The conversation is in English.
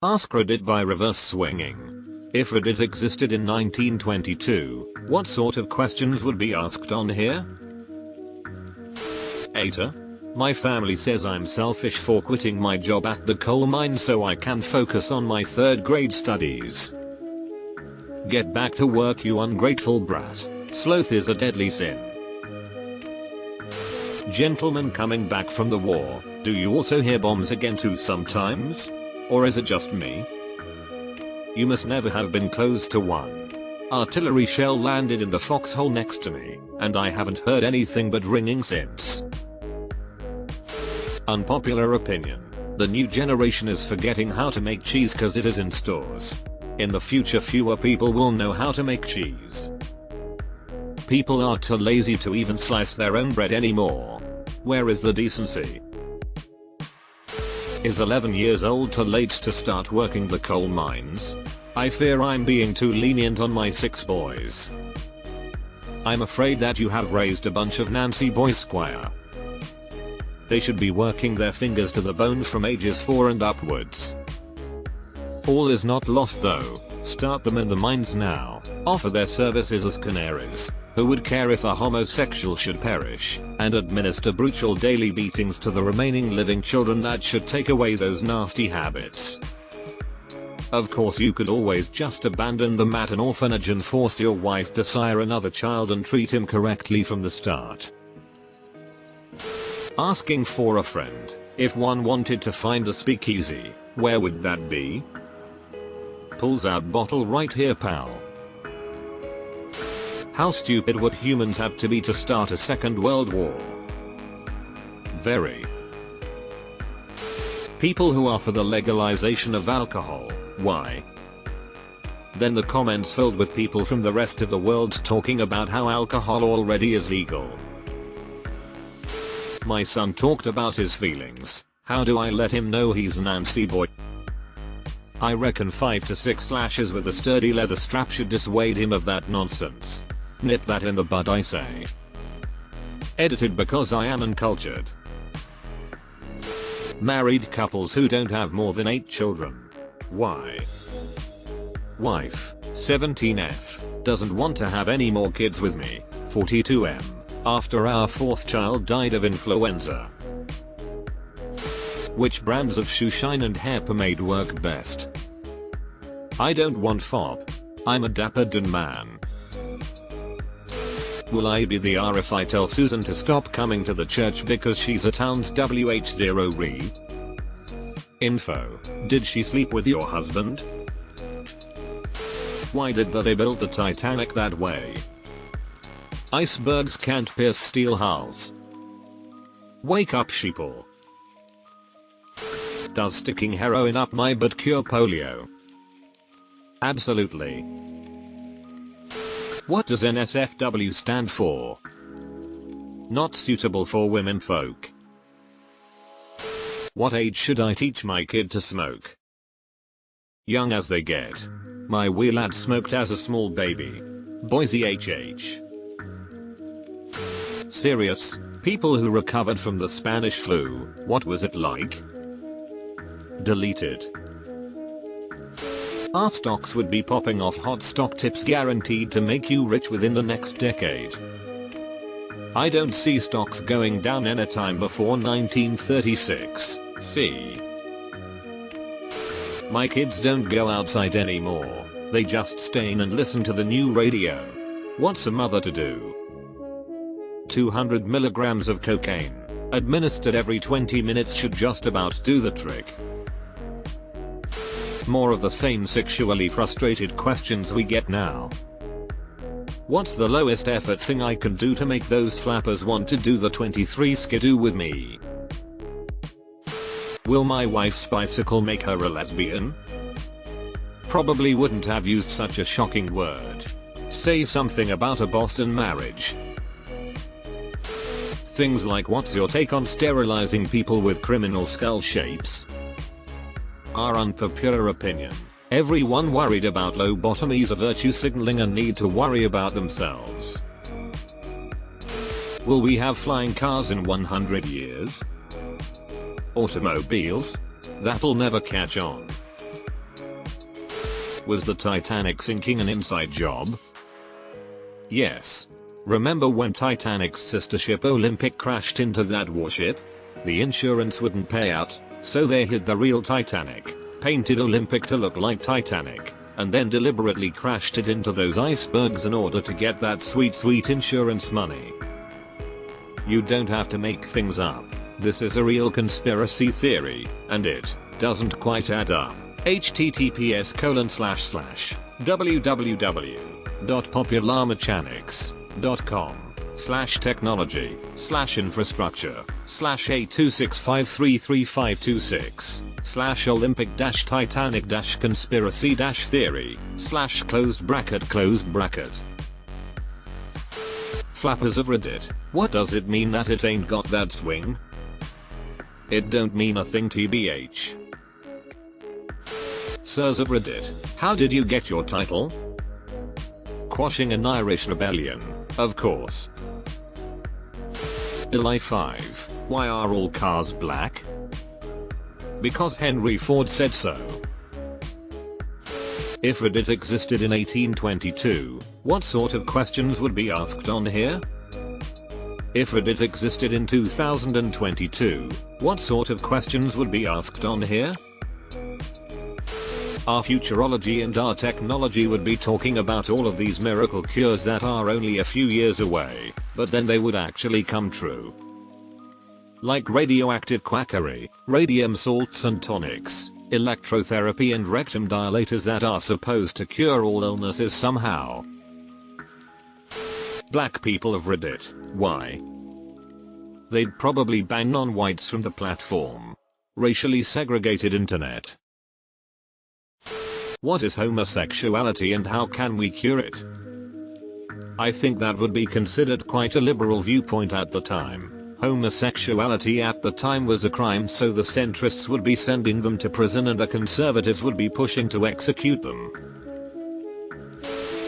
Ask Reddit by reverse swinging. If Reddit existed in 1922, what sort of questions would be asked on here? Eta? My family says I'm selfish for quitting my job at the coal mine so I can focus on my 3rd grade studies. Get back to work, you ungrateful brat. Sloth is a deadly sin. Gentlemen coming back from the war, do you also hear bombs again too sometimes? Or is it just me? You must never have been close to one. Artillery shell landed in the foxhole next to me, and I haven't heard anything but ringing since. Unpopular opinion. The new generation is forgetting how to make cheese cause it is in stores. In the future fewer people will know how to make cheese. People are too lazy to even slice their own bread anymore. Where is the decency? Is 11 years old too late to start working the coal mines? I fear I'm being too lenient on my 6 boys. I'm afraid that you have raised a bunch of Nancy Boy Squire. They should be working their fingers to the bone from ages 4 and upwards. All is not lost though. Start them in the mines now. Offer their services as canaries. Who would care if a homosexual should perish, and administer brutal daily beatings to the remaining living children that should take away those nasty habits. Of course you could always just abandon them at an orphanage and force your wife to sire another child and treat him correctly from the start. Asking for a friend. If one wanted to find a speakeasy, where would that be? Pulls out bottle right here, pal. How stupid would humans have to be to start a 2nd World War? Very. People who are for the legalization of alcohol, why? Then the comments filled with people from the rest of the world talking about how alcohol already is legal. My son talked about his feelings. How do I let him know he's Nancy Boy? I reckon 5 to 6 slashes with a sturdy leather strap should dissuade him of that nonsense. Nip that in the bud, I say. Edited because I am uncultured. Married couples who don't have more than 8 children. Why? Wife, 17F, doesn't want to have any more kids with me, 42M, after our 4th child died of influenza. Which brands of shoe shine and hair pomade work best? I don't want fob. I'm a dapper dun man. Will I be the R if I tell Susan to stop coming to the church because she's a town's WH0 Info. Did she sleep with your husband? Why did they build the Titanic that way? Icebergs can't pierce steel hulls. Wake up, sheeple. Does sticking heroin up my butt cure polio? Absolutely. What does NSFW stand for? Not suitable for women folk. What age should I teach my kid to smoke? Young as they get. My wee lad smoked as a small baby. Boise HH. Serious, people who recovered from the Spanish flu, what was it like? Deleted. Our stocks would be popping off, hot stock tips guaranteed to make you rich within the next decade. I don't see stocks going down anytime before 1936. See. My kids don't go outside anymore. They just stay in and listen to the new radio. What's a mother to do? 200 milligrams of cocaine, administered every 20 minutes, should just about do the trick. More of the same sexually frustrated questions we get now. What's the lowest effort thing I can do to make those flappers want to do the 23 skidoo with me? Will my wife's bicycle make her a lesbian? Probably wouldn't have used such a shocking word. Say something about a Boston marriage. Things like, what's your take on sterilizing people with criminal skull shapes? Our unpopular opinion. Everyone worried about lobotomies are virtue signaling and need to worry about themselves. Will we have flying cars in 100 years? Automobiles? That'll never catch on. Was the Titanic sinking an inside job? Yes. Remember when Titanic's sister ship Olympic crashed into that warship? The insurance wouldn't pay out, so they hid the real Titanic, painted Olympic to look like Titanic, and then deliberately crashed it into those icebergs in order to get that sweet insurance money. You don't have to make things up. This is a real conspiracy theory, and it doesn't quite add up. https://www.popularmechanics.com/a26533526/olympic-titanic-conspiracy-theory/closed bracket. Flappers of Reddit, what does it mean that it ain't got that swing? It don't mean a thing tbh. Sirs of Reddit, how did you get your title? Quashing an Irish rebellion, of course. Eli 5, why are all cars black? Because Henry Ford said so. If Reddit existed in 1822, what sort of questions would be asked on here? If Reddit existed in 2022, what sort of questions would be asked on here? Our futurology and our technology would be talking about all of these miracle cures that are only a few years away, but then they would actually come true. Like radioactive quackery, radium salts and tonics, electrotherapy and rectum dilators that are supposed to cure all illnesses somehow. Black people of Reddit, why? They'd probably bang non-whites from the platform. Racially segregated internet. What is homosexuality and how can we cure it? I think that would be considered quite a liberal viewpoint at the time. Homosexuality at the time was a crime, so the centrists would be sending them to prison and the conservatives would be pushing to execute them.